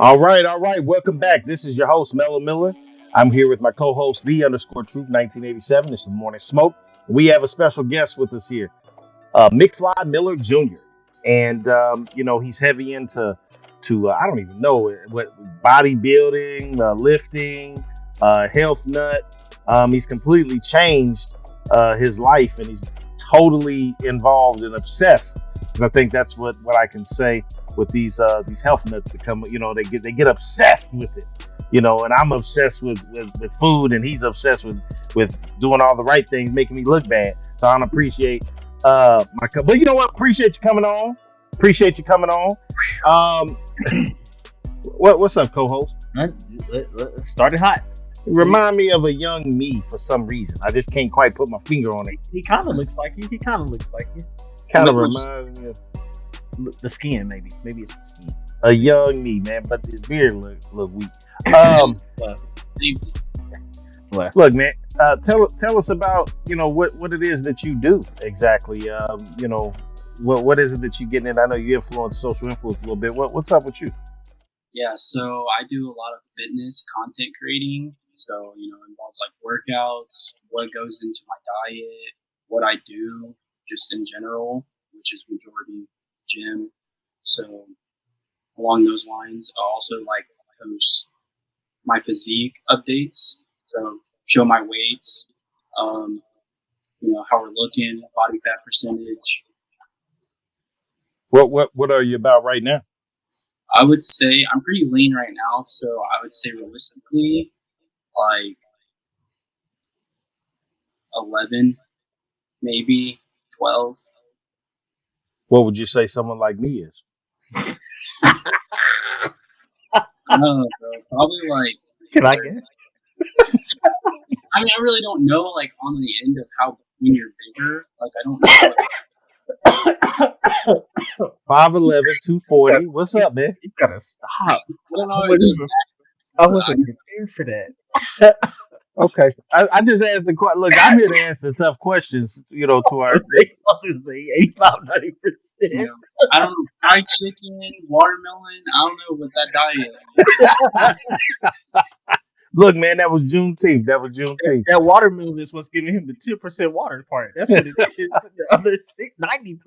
All right. Welcome back. This is your host, Mellow Miller. I'm here with my co-host, the underscore truth 1987. It's the morning smoke. We have a special guest with us here, McFly Jr. And he's heavy into I don't even know what bodybuilding, lifting, health nut. He's completely changed his life, and he's totally involved and obsessed. Because I think that's what I can say with these health nuts that come. They get obsessed with it. And I'm obsessed with food, and he's obsessed with doing all the right things, making me look bad. So I don't appreciate but you know what? Appreciate you coming on. Appreciate you coming on. What's up, co-host? Started hot. Remind me of a young me for some reason. I just can't quite put my finger on it. He kind of looks like you. Kind of Reminds me of the skin, maybe. Maybe it's the skin. A young me, man, but his beard look weak. Look, man. Tell us about what it is that you do exactly. What is it that you get in? I know you influence social influence a little bit. What's up with you? Yeah, so I do a lot of fitness content creating. So, it involves like workouts, what goes into my diet, what I do just in general, which is majority gym. So along those lines, I also like post my physique updates. So show my weights, how we're looking, body fat percentage. What are you about right now? I would say I'm pretty lean right now, so I would say realistically, like 11, maybe 12. What would you say someone like me is? I don't know, bro. Probably like. Can I get? I mean, I really don't know, like, on the end of how when you're bigger. Like, I don't know. 5'11", 240. What's up, man? You gotta stop. I don't know. I wasn't prepared for that. Okay, I just asked the question. Look, I'm here to ask the tough questions. To our. I was gonna say 85, 90%. I don't know. Fried chicken, watermelon. I don't know what that diet is. Look, man, that was Juneteenth. That watermelon is what's giving him the 10% water part. That's what it is. The other 90%.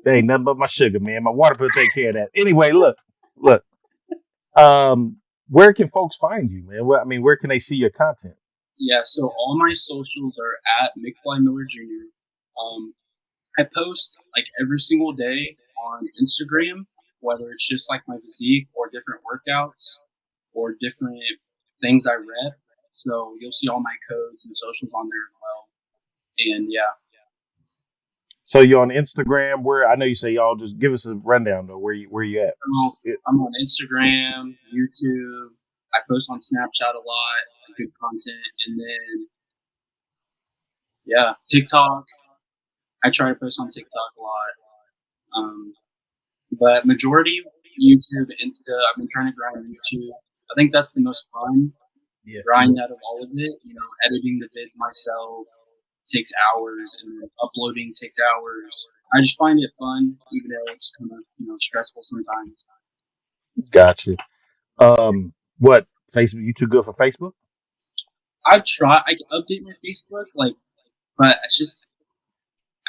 There ain't nothing but my sugar, man. My water will take care of that. Anyway, look. Where can folks find you, man? Where can they see your content? Yeah, so all my socials are at McFlyMillerJr. I post like every single day on Instagram, whether it's just like my physique or different workouts or different things I read. So you'll see all my codes and socials on there as well. And yeah. So you're on Instagram. Where I know you say y'all, just give us a rundown though. Where you at? I'm on Instagram, YouTube. I post on Snapchat a lot, good content, and then TikTok. I try to post on TikTok a lot, but majority YouTube, Insta. I've been trying to grind on YouTube. I think that's the most fun. Yeah. Grind out of all of it. Editing the vids myself takes hours, and then uploading takes hours. I just find it fun, even though it's kind of stressful sometimes. Gotcha. What Facebook? You too good for Facebook? I can update my Facebook, but it's just,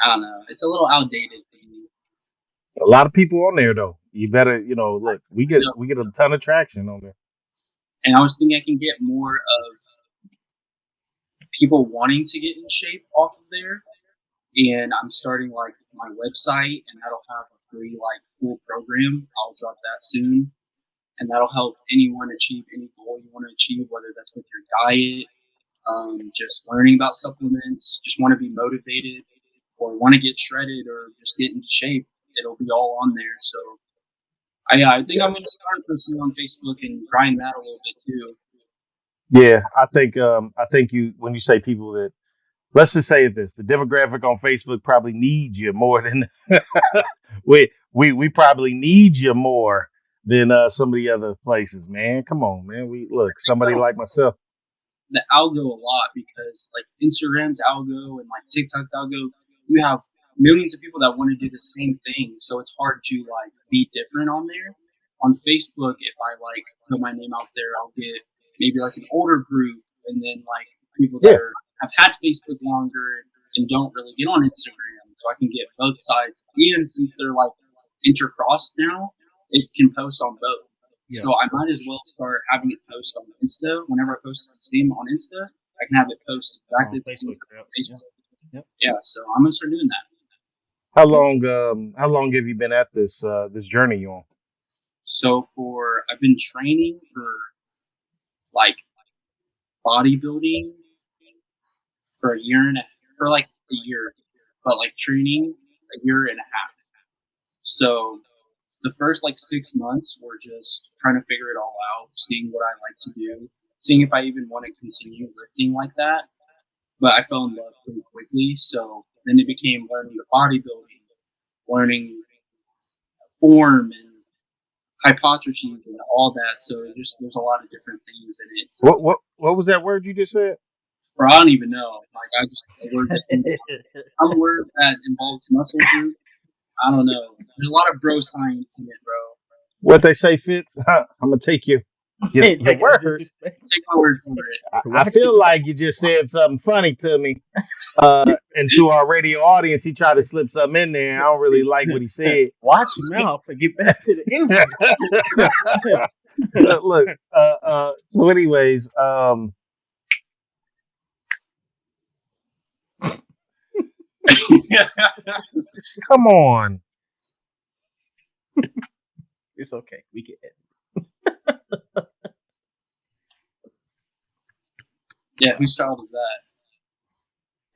I don't know. It's a little outdated for me. A lot of people on there though. You better, look. We get a ton of traction on there. And I was thinking I can get more of people wanting to get in shape off of there. And I'm starting like my website, and that'll have a free full program. I'll drop that soon. And that'll help anyone achieve any goal you want to achieve, whether that's with your diet, just learning about supplements, just want to be motivated, or want to get shredded, or just get into shape. It'll be all on there. So I think I'm going to start posting on Facebook and grind that a little bit too. Yeah, I think you, when you say people that, let's just say this, the demographic on Facebook probably needs you more than we probably need you more than some of the other places, man. Come on, man. Somebody like myself. The algo a lot, because like Instagram's algo and like TikTok's algo, you have millions of people that want to do the same thing, so it's hard to be different on there. on Facebook, if I like put my name out there, I'll get maybe like an older group, and then like people that have had Facebook longer and don't really get on Instagram, so I can get both sides. And since they're like intercrossed now, it can post on both. Yeah. So I might as well start having it post on Insta. Whenever I post the same on Insta, I can have it posted exactly the same on Facebook. Yep. Yeah, so I'm gonna start doing that. How long have you been at this this journey you on? So I've been training for like bodybuilding for like a year, but like training a year and a half. So the first like 6 months were just trying to figure it all out, seeing what I like to do, seeing if I even want to continue lifting like that. But I fell in love pretty quickly, so then it became learning the bodybuilding, learning form and hypotheses and all that. So there's a lot of different things in it. So, what was that word you just said? Or I don't even know. Like a word that involves muscle groups. I don't know. There's a lot of bro science in it, bro. What they say, Fitz? I'm gonna take your word. Take my word for it. I feel like you just said something funny to me. And to our radio audience, he tried to slip something in there. I don't really like what he said. Watch your mouth and get back to the interview. Look. So, anyways, come on. It's okay. We get it. Yeah, whose child is that?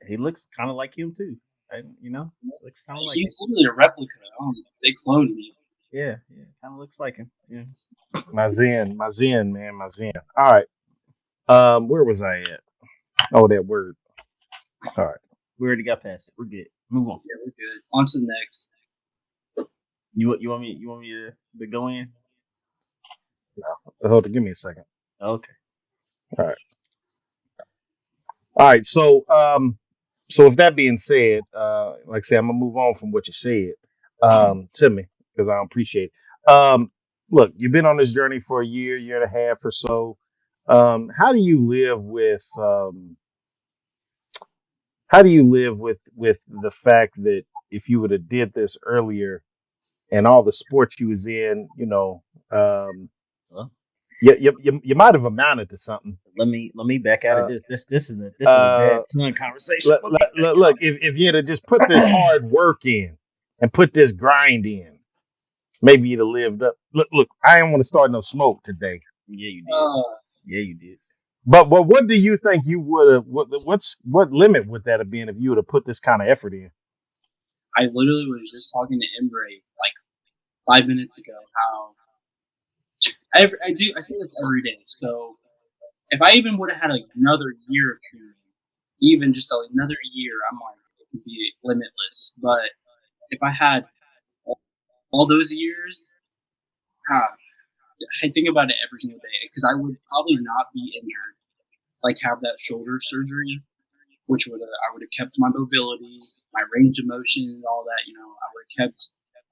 He looks kind of like him too. Looks kind of like. He's literally a replica. They cloned me. Yeah, kind of looks like him. Yeah. My zen, man, my zen. All right. Where was I at? Oh, that word. All right. We already got past it. We're good. Move on. Yeah, we're good. On to the next. You want me to go in? No. Hold on, give me a second. Okay. All right. So with that being said, like I said, I'm gonna move on from what you said to me because I appreciate it. Look, you've been on this journey for a year and a half or so. How do you live with the fact that if you would have did this earlier and all the sports you was in, you might have amounted to something. Let me back out of this. This is a dad son conversation. Look, if you'd have just put this hard work in and put this grind in, maybe you'd have lived up. Look, I didn't want to start no smoke today. Yeah, you did. Yeah, you did. But what do you think you would have? What limit would that have been if you would have put this kind of effort in? I literally was just talking to Embre like 5 minutes ago. How I say this every day. So if I even would have had another year of training, even just another year, I'm like, it could be limitless. But if I had all those years, I think about it every single day because I would probably not be injured, like have that shoulder surgery, which I would have kept my mobility, my range of motion, and all that.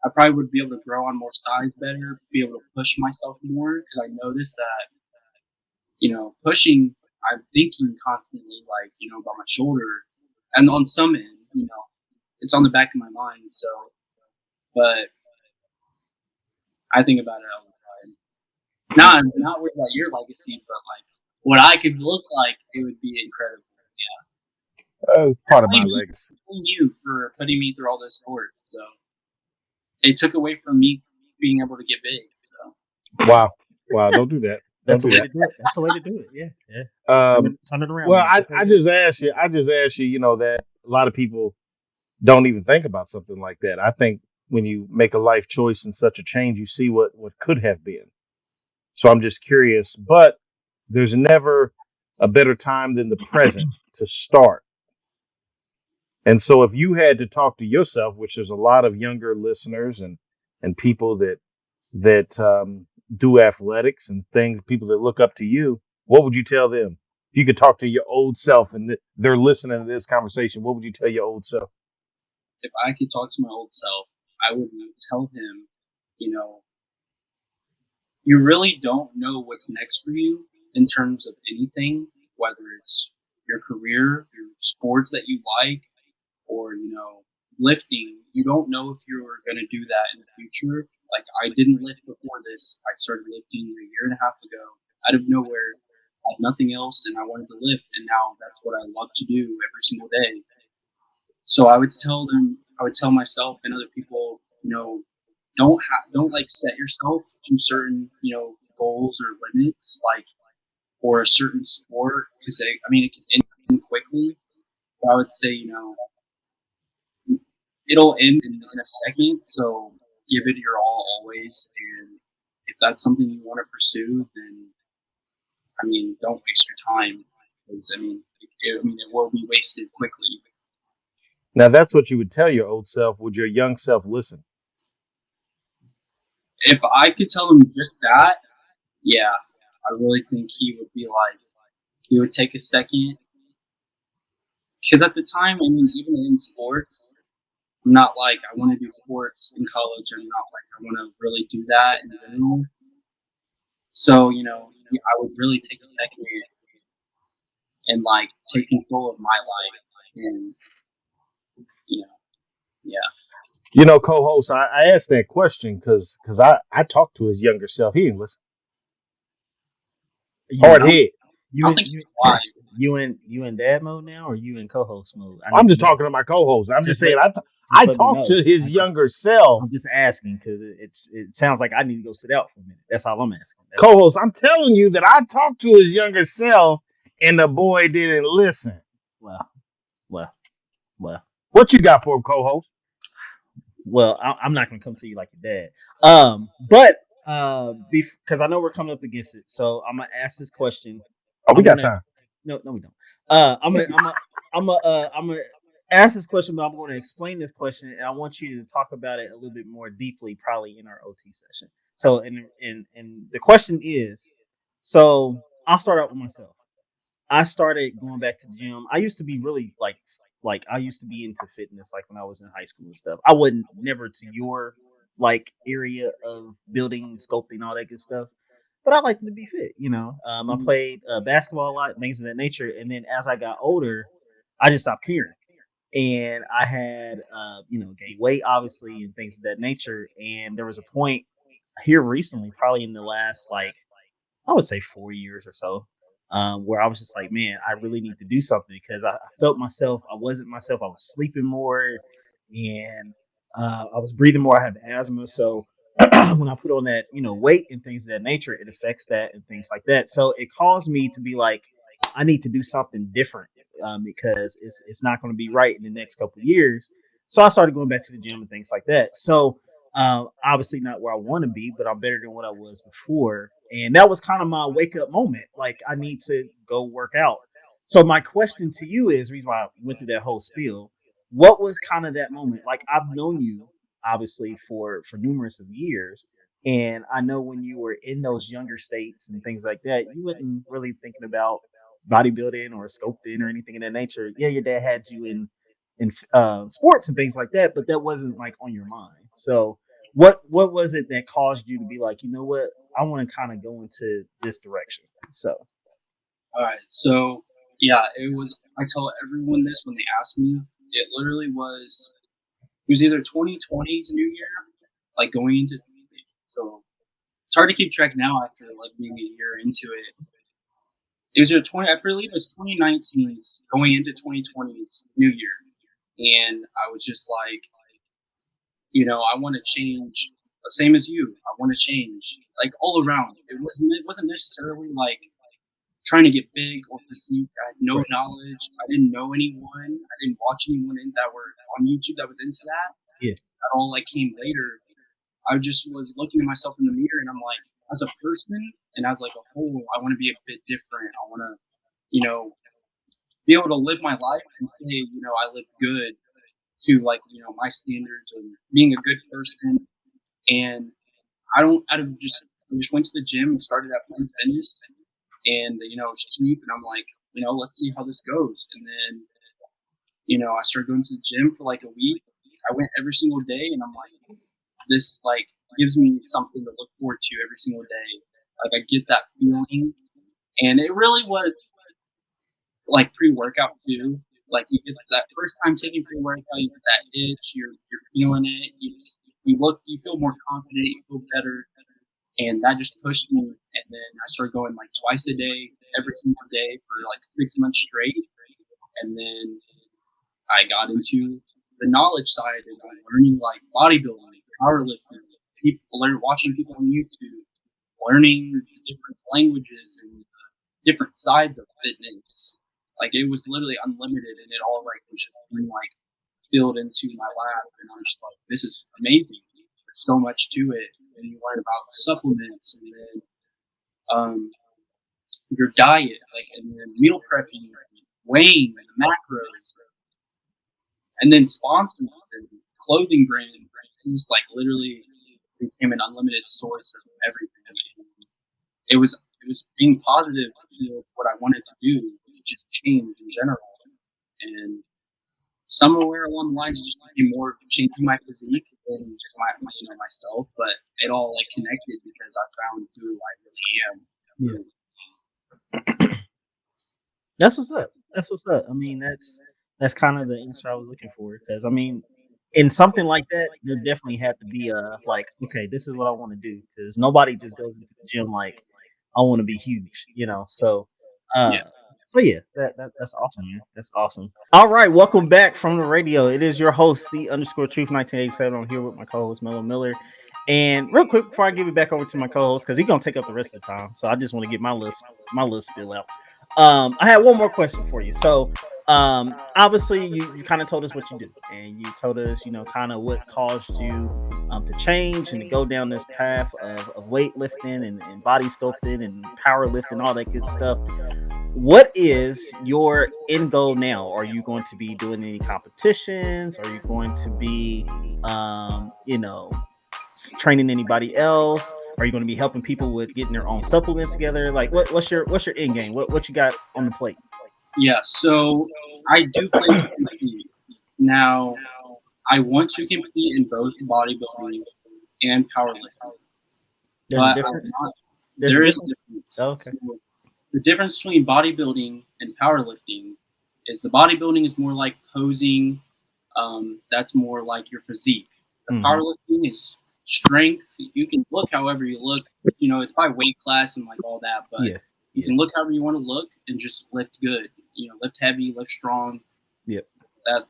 I probably would be able to grow on more size better, be able to push myself more because I noticed that, pushing, I'm thinking constantly about my shoulder, and on some end, it's on the back of my mind. So, but I think about it all the time. Now I'm not worried about your legacy, but what I could look like, it would be incredible. Yeah, that's part of my legacy. You for putting me through all those sports, so it took away from me being able to get big. So wow, don't do that. That's a way to do it. That's a way to do it. Yeah. Turn it around. Well, I just asked you. That a lot of people don't even think about something like that. I think when you make a life choice and such a change, you see what could have been. So I'm just curious, but there's never a better time than the present to start. And so if you had to talk to yourself, which there's a lot of younger listeners and people that do athletics and things, people that look up to you, what would you tell them? If you could talk to your old self and they're listening to this conversation, what would you tell your old self? If I could talk to my old self, I would tell him, you really don't know what's next for you in terms of anything, whether it's your career, your sports that you like, or lifting. You don't know if you're going to do that in the future. Like, I didn't lift before this. I started lifting a year and a half ago out of nowhere. I had nothing else, and I wanted to lift, and now that's what I love to do every single day. So I would tell myself and other people, don't like set yourself to certain goals or limits, like for a certain sport, because it can end quickly. But I would say it'll end in a second, so give it your all always. And if that's something you want to pursue, then don't waste your time, because it will be wasted quickly. Now, that's what you would tell your old self. Would your young self listen? If I could tell him just that, yeah, I really think he would be like, he would take a second. Because at the time, even in sports, I'm not like I want to do sports in college. I'm not like I want to really do that in general. So, I would really take a second and like take control of my life. And, yeah. Co-host, I asked that question because I talked to his younger self. He didn't listen. Hard head. You I don't in think he's wise. you in dad mode now, or you in co-host mode? I'm just talking to my co-host. I'm just saying I talked to his younger self. I'm just asking because it sounds like I need to go sit out for a minute. That's all I'm asking. Co-host, I'm telling you that I talked to his younger self, and the boy didn't listen. Well. What you got for him, co-host? Well, I'm not gonna come to you like your dad. But because I know we're coming up against it, so I'm gonna ask this question. Oh, we got time. No, we don't. I'm gonna ask this question, but I'm going to explain this question, and I want you to talk about it a little bit more deeply, probably in our OT session. So, and the question is, so I'll start out with myself. I started going back to the gym. I used to be really like I used to be into fitness, like when I was in high school and stuff. I wasn't never to your like area of building, sculpting, all that good stuff. But I liked to be fit, I played basketball a lot, things of that nature. And then as I got older, I just stopped caring. And I had, gained weight, obviously, and things of that nature. And there was a point here recently, probably in the last, I would say 4 years or so, where I was just like, man, I really need to do something because I felt myself. I wasn't myself. I was sleeping more and I was breathing more. I have asthma. So when I put on that, weight and things of that nature, it affects that and things like that. So it caused me to be like, I need to do something different because it's not going to be right in the next couple of years. So I started going back to the gym and things like that. So obviously not where I want to be, but I'm better than what I was before. And that was kind of my wake up moment. Like, I need to go work out. So my question to you is, the reason why I went through that whole spiel, what was kind of that moment? Like, I've known you obviously for numerous of years. And I know when you were in those younger states and things like that, you wasn't really thinking about bodybuilding or sculpting or anything of that nature. Yeah, your dad had you in sports and things like that, but that wasn't like on your mind. So what was it that caused you to be like, you know what, I want to kind of go into this direction? So All right. So yeah, it was. I tell everyone this when they ask me. It literally was. It was either 2020's New Year, like going into. So it's hard to keep track now after like being a year into it. It was I believe it was 2019's going into 2020's New Year, and I was just like, I want to change. Same as you, I want to change, like all around. It wasn't necessarily like trying to get big or physique. I had no knowledge. I didn't know anyone. I didn't watch anyone that were on YouTube that was into that. Yeah. That all like came later. I just was looking at myself in the mirror and I'm like, as a person and as like a whole, I want to be a bit different. I want to, be able to live my life and say, I live good to like, my standards of being a good person. And I just went to the gym and started at Planet Fitness. And it's cheap, and I'm like, let's see how this goes. And then I started going to the gym for like a week. I went every single day, and I'm like, this like gives me something to look forward to every single day. Like I get that feeling, and it really was like pre-workout too. Like you get that first time taking pre-workout, you get that itch, you're feeling it. You feel more confident, you feel better, and that just pushed me. And then I started going like twice a day, every single day for like 6 months straight. And then I got into the knowledge side and learning like bodybuilding, powerlifting, watching people on YouTube, learning different languages and different sides of fitness. Like it was literally unlimited, and it all like was just being like filled into my lap, and I'm just like, this is amazing. There's so much to it, and you learn about supplements, and then your diet, like, and then meal prepping, weighing, and the macros, and then sponsors and clothing brands. It just like literally became an unlimited source of everything. It was being positive towards what I wanted to do, which just change in general. And somewhere along the lines, it just became more of changing my physique and just my myself. But it all like connected because I found who I really am. Yeah. That's what's up. That's what's up. I mean, that's kind of the answer I was looking for. Because I mean, in something like that, there definitely had to be a like, okay, this is what I want to do. Because nobody just goes into the gym like, I want to be huge, you know. So, Yeah. so yeah, that's awesome, man. That's awesome. All right, welcome back from the radio. It is your host, the underscore truth 1987. I'm here with my co-host Mellow Miller. And real quick before I give it back over to my co-host, because he's gonna take up the rest of the time. So I just want to get my list spill out. I had one more question for you. So obviously you kind of told us what you do, and you told us, you know, kind of what caused you to change and to go down this path of weightlifting and body sculpting and powerlifting, all that good stuff. What is your end goal now? Are you going to be doing any competitions? Are you going to be you know, training anybody else? Are you going to be helping people with getting their own supplements together? Like, what's your end game? What you got on the plate? Yeah. So I do plan to compete. Now, I want to compete in both bodybuilding and powerlifting. There's a But difference. there is a difference. Oh, okay. So the difference between bodybuilding and powerlifting is the bodybuilding is more like posing. That's more like your physique. The powerlifting is strength. You can look however you look. You know, it's by weight class and like all that. But you can look however you want to look and just lift good. You know, lift heavy, lift strong. Yep.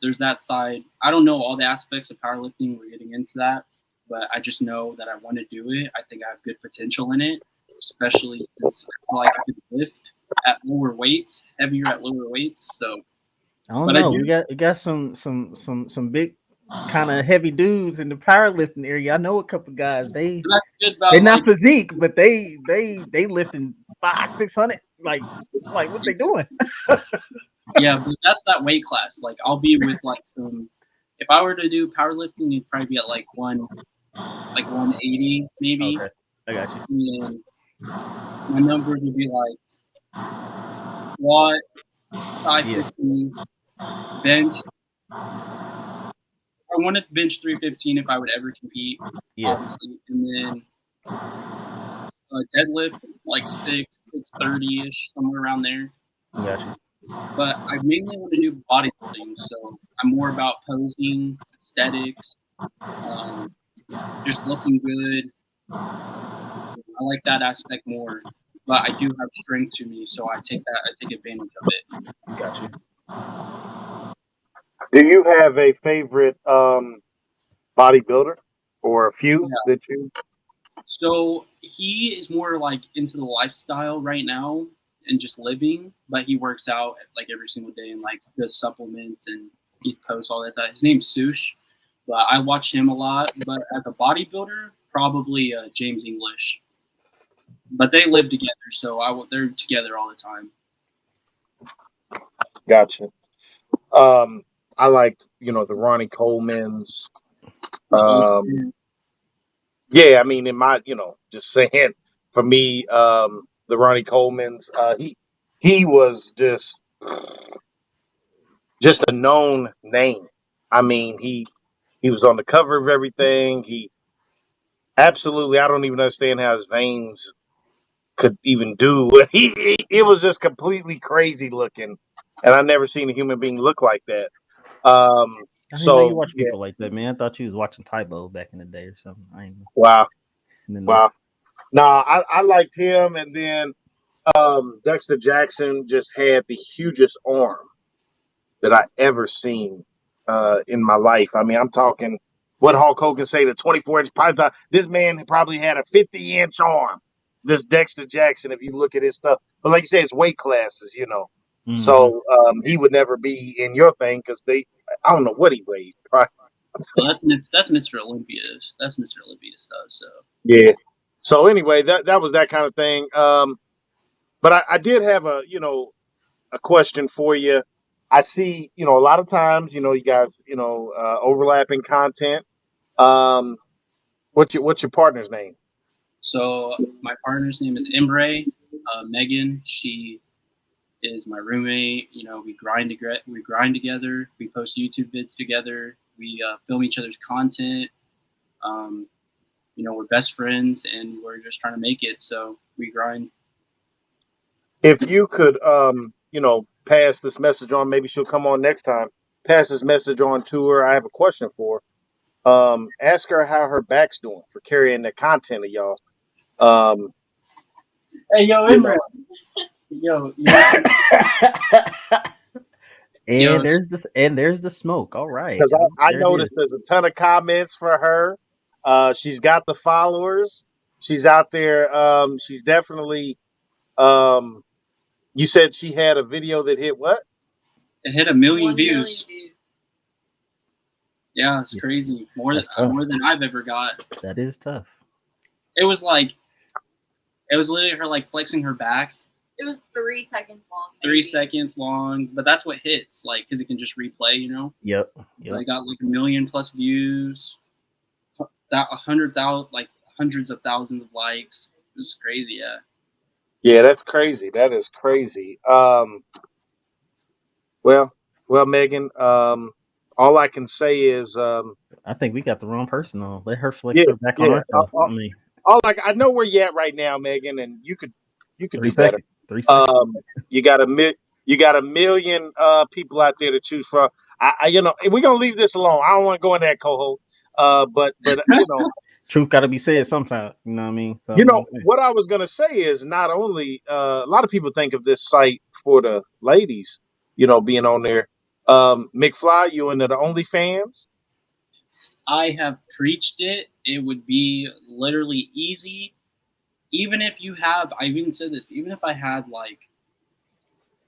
There's that side. I don't know all the aspects of powerlifting. We're getting into that, but I just know that I want to do it. I think I have good potential in it, especially since I feel like I could lift at lower weights, heavier at lower weights. So I don't know. We got some big kind of heavy dudes in the powerlifting area. I know a couple guys. They're not physique, but they lifting 500-600. Like what they doing? Yeah, but that's that weight class. Like I'll be with like some. If I were to do powerlifting, you'd probably be at like 180 maybe. Okay, I got you. And my numbers would be like squat 550, bench. I wanted to bench 315 if I would ever compete, obviously, and then deadlift like 630 ish, somewhere around there. Gotcha. But I mainly want to do bodybuilding, so I'm more about posing, aesthetics, just looking good. I like that aspect more, but I do have strength to me, so I take advantage of it. Gotcha. Do you have a favorite bodybuilder or a few that you? So he is more like into the lifestyle right now and just living, but he works out like every single day and like does supplements and he posts all that. His name's Sush, but I watch him a lot. But as a bodybuilder, probably James English. But they live together, so they're together all the time. Gotcha. I like, you know, the Ronny Colemans. Yeah, I mean, in my, you know, just saying for me, the Ronny Colemans, he was just a known name. I mean, he was on the cover of everything. Absolutely, I don't even understand how his veins could even do what it was just completely crazy looking, and I never seen a human being look like that. I didn't know you So watch yeah, people like that, man. I thought you was watching Tybo back in the day or something. I ain't wow, know. wow. Nah, I liked him, and then Dexter Jackson just had the hugest arm that I ever seen in my life. I mean, I'm talking what Hulk Hogan say, the 24-inch python. This man probably had a 50-inch arm. This Dexter Jackson, if you look at his stuff, but like you say, it's weight classes, you know. Mm-hmm. So he would never be in your thing because I don't know what he weighed. Right? Well, that's Mr. Olympia. That's Mr. Olympia stuff. So Yeah. So anyway, that was that kind of thing. But I did have a question for you. I see, a lot of times, you guys, overlapping content. Um, what's your partner's name? so my partner's name is Embre. Megan, she is my roommate. You know, we grind together. We post YouTube vids together. We film each other's content. Um, you know, we're best friends and we're just trying to make it. So we grind. If you could, pass this message on, maybe she'll come on next time. Pass this message on to her. I have a question for her. Ask her how her back's doing for carrying the content of y'all. Um, Hey, yo, you Emre. know, Yo, And there's the smoke. All right. because I There it is. noticed there's a ton of comments for her. She's got the followers. She's out there. She's definitely. Um, you said she had a video that hit what? it hit 1 million views. Yeah, it's crazy. More That's tough. than I've ever got. That is tough. It was literally her like flexing her back. It was 3 seconds long. 3 seconds long, but that's what hits, like, because it can just replay, you know. Yep. But I got like 1 million plus views, that 100,000, like hundreds of thousands of likes. It was crazy, yeah. Yeah, that's crazy. That is crazy. Well, Megan. All I can say is, I think we got the wrong person on. Let her flex yeah, her back on yeah. our stuff. I mean, I know where you at right now, Megan, and you could 3 do better. seconds. 3 seconds. You got a million people out there to choose from. We're gonna leave this alone. I don't want to go in that cohort. But Truth got to be said sometime. You know what I mean? So, what I was gonna say is not only a lot of people think of this site for the ladies, being on there. McFly, you into the OnlyFans? I have preached it. It would be literally easy. Even if you have, I even said this, even if I had like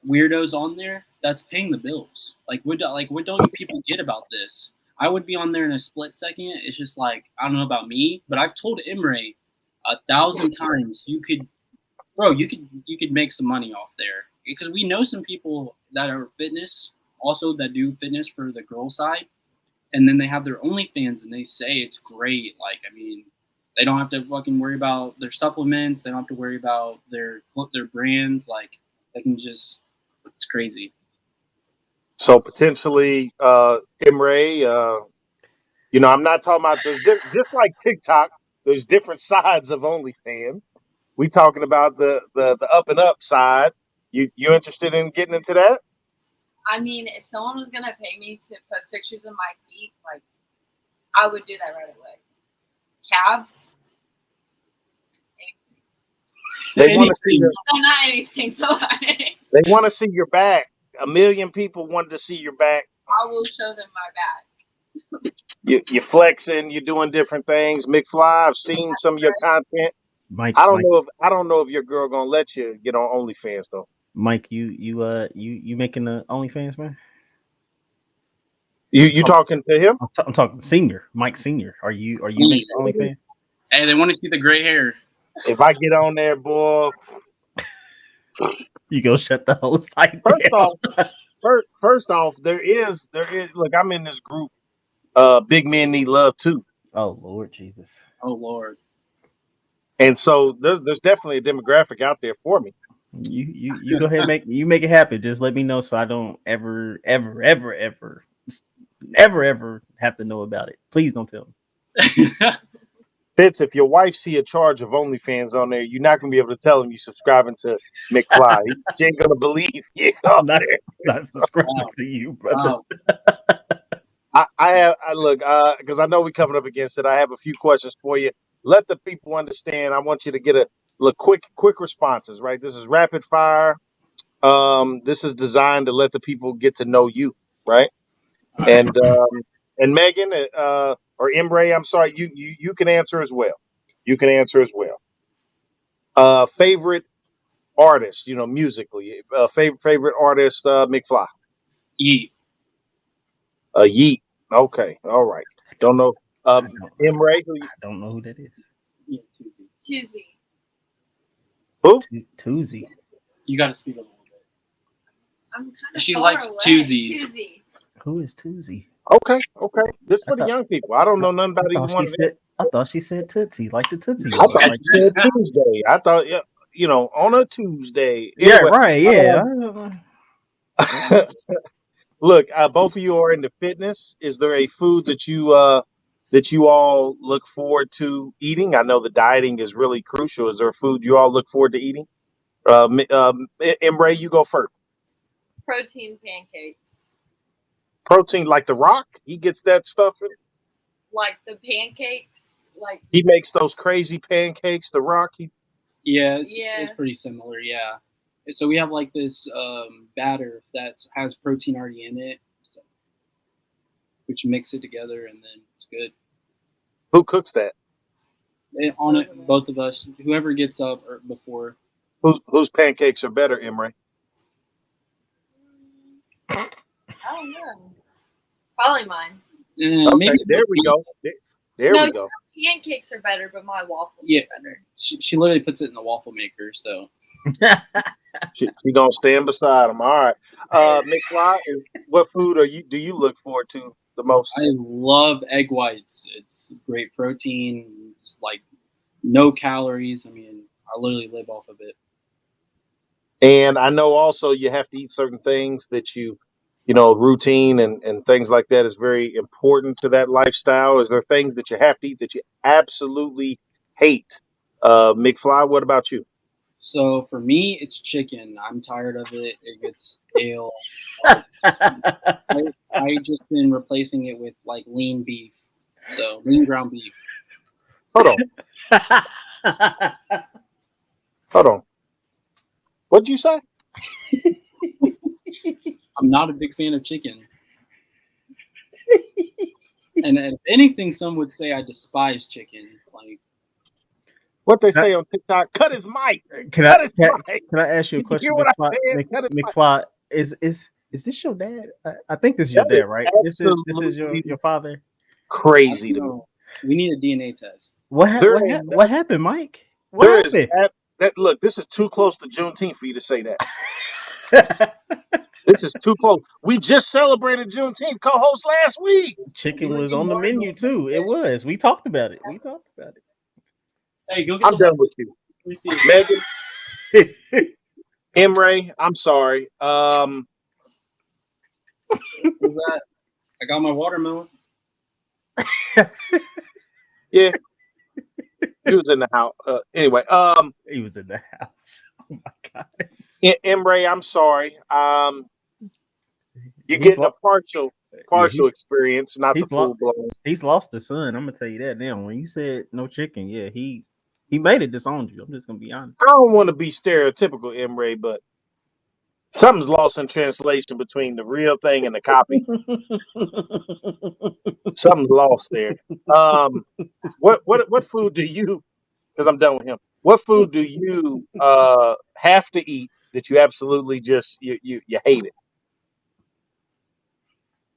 weirdos on there, that's paying the bills. Like what don't you people get about this? I would be on there in a split second. It's just like, I don't know about me, but I've told Imre 1,000 times you could make some money off there, because we know some people that are fitness also that do fitness for the girl side, and then they have their OnlyFans and they say it's great. Like, I mean, they don't have to fucking worry about their supplements. They don't have to worry about their brands. Like, they can just, it's crazy. So potentially, Imre, I'm not talking about just like TikTok. There's different sides of OnlyFans. We talking about the up and up side. You interested in getting into that? I mean, if someone was gonna pay me to post pictures of my feet, like, I would do that right away. Calves? They want to see your. No, not anything. No, They want to see your back. 1 million people wanted to see your back. I will show them my back. You're flexing. You're doing different things. McFly, I've seen some of your content. Mike, I don't know if your girl gonna let you get on OnlyFans though. Mike, you making the OnlyFans, man? You talking to him? I'm talking senior, Mike Senior. Are you making OnlyFans? Hey, they want to see the gray hair. If I get on there, boy. You go shut the whole site down. First off, there is. Look, I'm in this group. Big men need love too. Oh Lord Jesus. Oh Lord. And so there's definitely a demographic out there for me. You go ahead and make it happen. Just let me know so I don't ever have to know about it. Please don't tell me. Fitz, if your wife see a charge of OnlyFans on there, you're not gonna be able to tell him you subscribing to McFly. She ain't gonna believe you I'm on there. not subscribing Wow. to you, brother. Wow. I look, because I know we're coming up against it. I have a few questions for you. Let the people understand. I want you to get a look quick responses, right? This is rapid fire. This is designed to let the people get to know you, right? And Megan, or Emre, I'm sorry, you can answer as well. You can answer as well. Favorite artist, musically. Favorite artist, McFly. Yeet. Yeet. Okay, all right. Don't know. I don't, Emre, I don't know who that is. Yeah, Tuesday. Tuesday. who? Tuesday. You got to speak a little bit. I'm kind of She far likes away. Tuesday. Tuesday. Who is Tuesday? Okay. This for the young people. I don't know nothing about either one of them. I thought she said Tootsie, like the Tootsie I Roll. thought Like, you said Tuesday. I thought, on a Tuesday. yeah, Anyway, right, yeah. look, both of you are into fitness. Is there a food that you all look forward to eating? I know the dieting is really crucial. Is there a food you all look forward to eating? Emre, you go first. Protein pancakes. Protein like The Rock. He gets that stuff. Like the pancakes. Like He makes those crazy pancakes. The Rock. Yeah, Yeah. it's pretty similar. Yeah. So we have like this batter that has protein already in it, so, which mix it together and then it's good. Who cooks that? On it, both of us, whoever gets up or before. Whose pancakes are better, Emre? I don't know. Probably mine. Okay, Maybe there we go. There No, we go. Pancakes are better, but my waffles Yeah. are better. She literally puts it in the waffle maker. So She gonna stand beside him. All right. McFly, what food do you look forward to the most? I love egg whites. It's great protein. It's like no calories. I mean, I literally live off of it. And I know also you have to eat certain things that routine and things like that is very important to that lifestyle. Is there things that you have to eat that you absolutely hate? McFly, what about you? So for me, it's chicken. I'm tired of it. It gets stale. I just been replacing it with like lean beef. So lean ground beef. Hold on. What'd you say? I'm not a big fan of chicken. And if anything, some would say I despise chicken. Like What they say on TikTok? Cut his mic. Can Cut his mic. I ask you a Did you question, hear what I McFly? said? Cut his mic. McFly, is this your dad? I think this is your That is dad, right? This is absolutely your father. Crazy to me. know. We need a DNA test. What There what happened, Mike? What There is happened? that. Look, this is too close to Juneteenth for you to say that. This is too close. We just celebrated Juneteenth, co-host last week. Chicken was on the menu too. It was. We talked about it. Hey, go get I'm done with you, Let me see it. Megan. Emre, I'm sorry. What's that? I got my watermelon. Yeah, he was in the house. Anyway, He was in the house. Oh my god. Emre, I'm sorry. You're He's getting a lo- partial experience, not the he's full lost. blown. He's lost a son. I'm gonna tell you that now. When you said no chicken, yeah, he made it disowned you. I'm just gonna be honest. I don't want to be stereotypical, Emre, but something's lost in translation between the real thing and the copy. Something's lost there. What food do you? Because I'm done with him. What food do you have to eat that you absolutely just you hate it?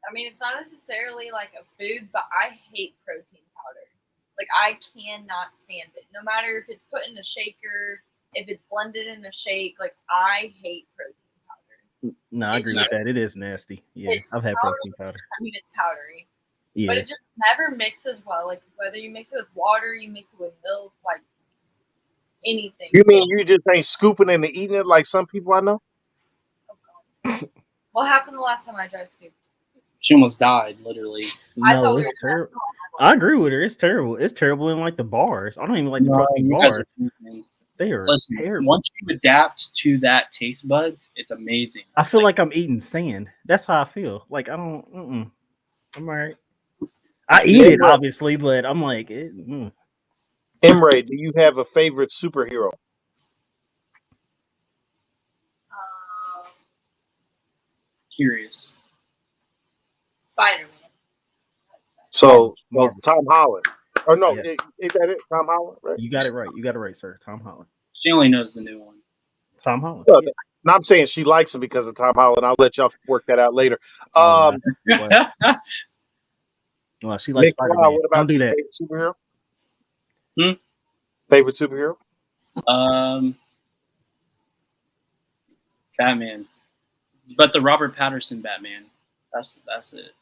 I mean, it's not necessarily like a food, but I hate protein powder. Like, I cannot stand it. No matter if it's put in a shaker, if it's blended in a shake, like, I hate protein powder. No, I agree with that. It is nasty. Yeah, I've had protein powder. I mean, it's powdery. Yeah, But it just never mixes well. Like, whether you mix it with water, you mix it with milk, like, anything. You mean you just ain't scooping and eating it like some people I know? Oh, God. What happened the last time I dry scooped? She almost died, literally. I no, thought we it's were terrible. I agree with her. It's terrible. It's terrible in like the bars. I don't even like the No, protein you guys bars. are thinking. They are Listen, terrible. once you adapt to that taste buds, it's amazing. I feel like I'm eating sand. That's how I feel. Like I don't. I'm all right. I eat it obviously, but I'm like, Emre, do you have a favorite superhero? Curious. Spider-Man. So, Marvel. Tom Holland. Or no, Yeah. is that it? Tom Holland, right? You got it right. You got it right, sir. Tom Holland. She only knows the new one. Tom Holland. Well, Yeah. no, I'm saying she likes him because of Tom Holland. I'll let y'all work that out later. Oh, wow. Well, she likes Nick, Spider-Man. what about Don't do you? that. Favorite superhero? Favorite superhero? Batman, but the Robert Pattinson Batman. That's it.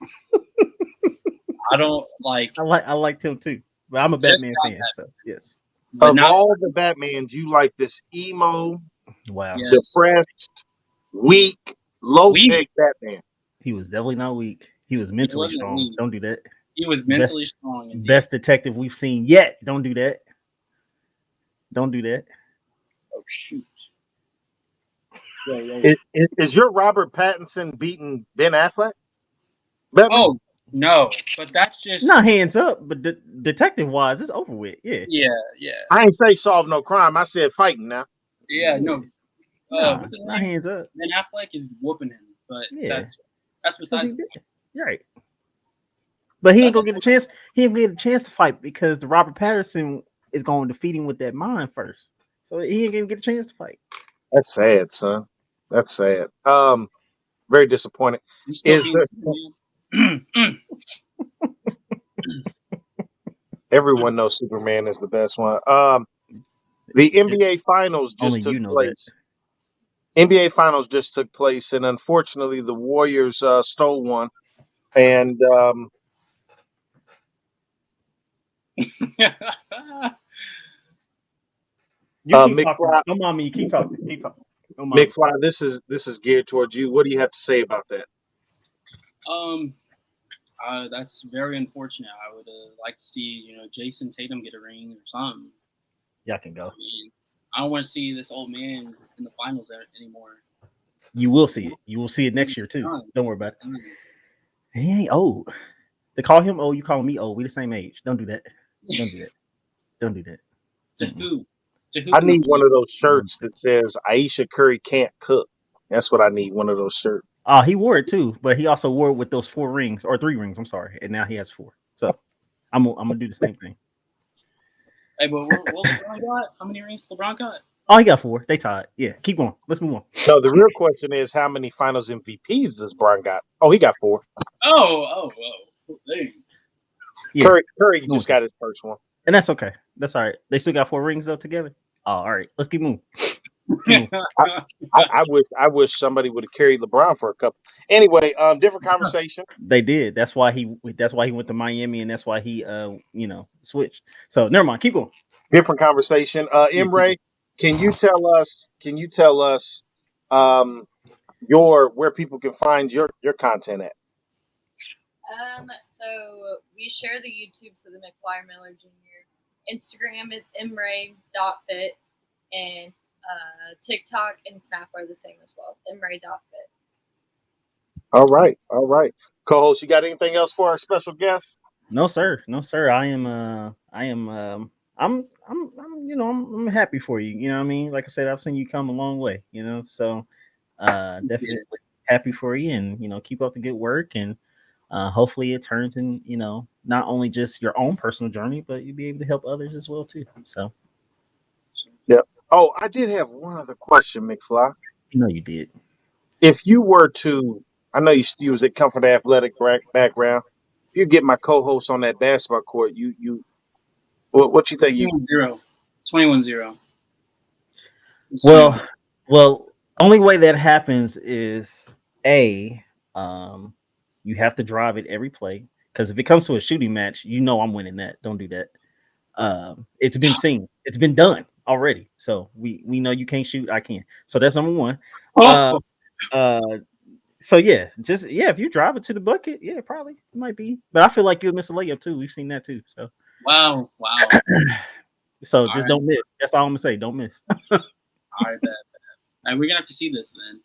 I don't like. I liked him too, but I'm a Batman fan. So yes. But Of all the Batmans, you like this emo, Wow. Yes. depressed, weak, low-tech Batman. He was definitely not weak. He was mentally strong. weak. Don't do that. He was mentally strong. Indeed. Best detective we've seen yet. Don't do that. Don't do that. Oh shoot. Yeah. Is your Robert Pattinson beating Ben Affleck? Batman? Oh no, but that's just Not hands up, but detective wise, it's over with. Yeah. Yeah. I ain't say solve no crime. I said fighting now. Yeah, no. Not hands up. Ben Affleck is whooping him, but Yeah. that's besides. You're right. But he ain't gonna get a chance. He ain't gonna get a chance to fight because the Robert Pattinson is going to defeat him with that mind first. So he ain't gonna get a chance to fight. That's sad, son. That's sad. Very disappointed. Everyone knows Superman is the best one. The NBA Finals just took place. NBA Finals just took place, and unfortunately, the Warriors stole one. And McFly, don't mind me. You keep talking. Keep talking. McFly, this is geared towards you. What do you have to say about that? That's very unfortunate. I would like to see Jason Tatum get a ring or something. Y'all can go. I don't want to see this old man in the finals anymore. You will see it. You will see it next year too. Don't worry about it. He ain't old. They call him old. You call me old. We the same age. Don't do that. Don't do that. Don't do that. To who? I need one of those shirts that says Aisha Curry can't cook. That's what I need. One of those shirts. He wore it too, but he also wore it with those 4 rings or 3 rings. I'm sorry, and now he has 4. So I'm gonna do the same thing. Hey, but what LeBron got? How many rings LeBron got? Oh, he got 4. They tied. Yeah, keep going. Let's move on. No, the real question is how many Finals MVPs does Bron got? Oh, he got 4. Oh. Dang. Yeah. Curry just got his first one, and that's okay. That's all right. They still got 4 rings though together. Oh, all right. Let's keep moving. I wish somebody would have carried LeBron for a couple. Anyway, different conversation. They did. That's why he went to Miami, and that's why he switched. So never mind. Keep going. Different conversation. Emre, can you tell us where people can find your content at? So we share the YouTube, so the McFlyMillerJr. Instagram is emre.fit, and TikTok and Snap are the same as well. emre.fit. All right. Co-host, you got anything else for our special guest? No, sir. I'm happy for you. You know what I mean? Like I said, I've seen you come a long way, so definitely happy for you, and keep up the good work, and hopefully it turns in, not only just your own personal journey, but you'll be able to help others as well too. So yeah. Oh, I did have one other question, McFly. You did. If you were to, I know you was at Comfort Athletic background. If you get my co-host on that basketball court, what you think? 21-0. Well, only way that happens is you have to drive it every play, because if it comes to a shooting match, I'm winning that. Don't do that. It's been seen. It's been done already. So we know you can't shoot. I can. So that's number one. So yeah, if you drive it to the bucket, yeah, probably it might be. But I feel like you'll miss a layup too. We've seen that too. So Wow. so All just right. don't miss. That's all I'm gonna say. Don't miss. All right, bet. And we're gonna have to see this then.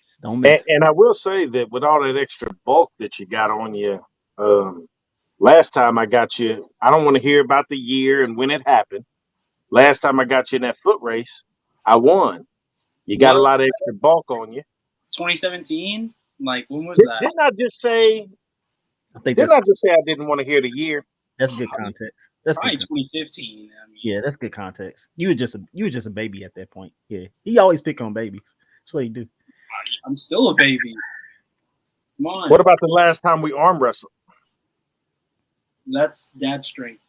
Just don't miss. And I will say that with all that extra bulk that you got on you, last time I got you, I don't want to hear about the year and when it happened. Last time I got you in that foot race, I won. You got a What? lot of extra bulk on you. 2017? Like when was that? Didn't I just say? I think Didn't I just say I didn't want to hear the year? that's good context. That's Probably good. 2015. I mean, Yeah, that's good context. You were just a baby at that point. Yeah, he always pick on babies. That's what he do. I'm still a baby. Come on. What about the last time we arm wrestled? That's dad strength.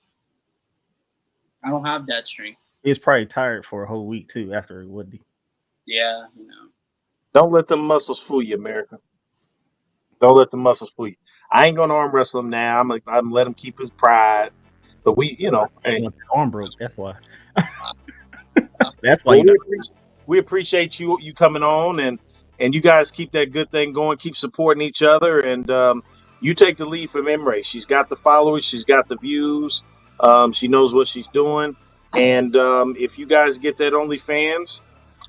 I don't have dad strength. He was probably tired for a whole week too after, wouldn't he? Yeah, you know. Don't let them muscles fool you, America. Don't let the muscles fool you. I ain't gonna arm wrestle him now. I'm let him keep his pride. But we, hey, Arm broke. That's why. That's why. well, we appreciate you coming on, and you guys keep that good thing going. Keep supporting each other, and you take the lead from Emre. She's got the followers. She's got the views. She knows what she's doing. And if you guys get that OnlyFans,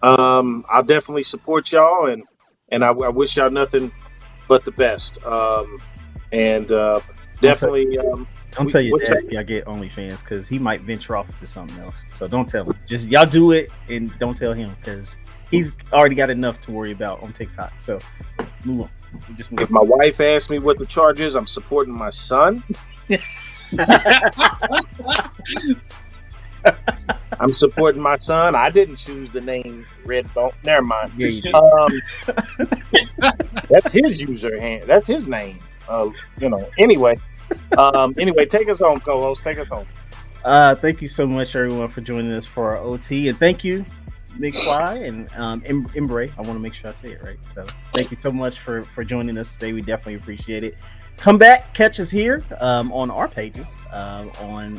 I'll definitely support y'all, and I wish y'all nothing but the best. Definitely. Don't tell your dad if y'all get OnlyFans because he might venture off into something else. So don't tell him. Just y'all do it and don't tell him because he's already got enough to worry about on TikTok. So move on. Just move If my wife asks me what the charge is, I'm supporting my son. I'm supporting my son. I didn't choose the name Redbone. Never mind. Yeah, you did. That's his user. That's his name. Anyway, take us home, co-host. Take us home. Thank you so much, everyone, for joining us for our OT, and thank you, McFly and Embre. I want to make sure I say it right. So thank you so much for joining us today. We definitely appreciate it. Come back, catch us here on our pages on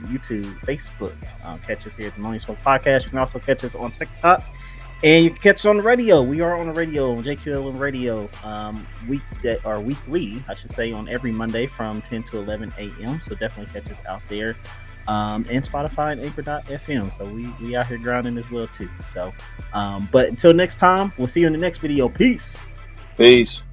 YouTube, Facebook. Catch us here at the Morning Smoke Podcast. You can also catch us on TikTok. And you can catch us on the radio. We are on the radio, on JQLM Radio, weekly, I should say, on every Monday from 10 to 11 a.m. So definitely catch us out there. And Spotify and Anchor.fm. So we out here grinding as well, too. So, but until next time, we'll see you in the next video. Peace. Peace.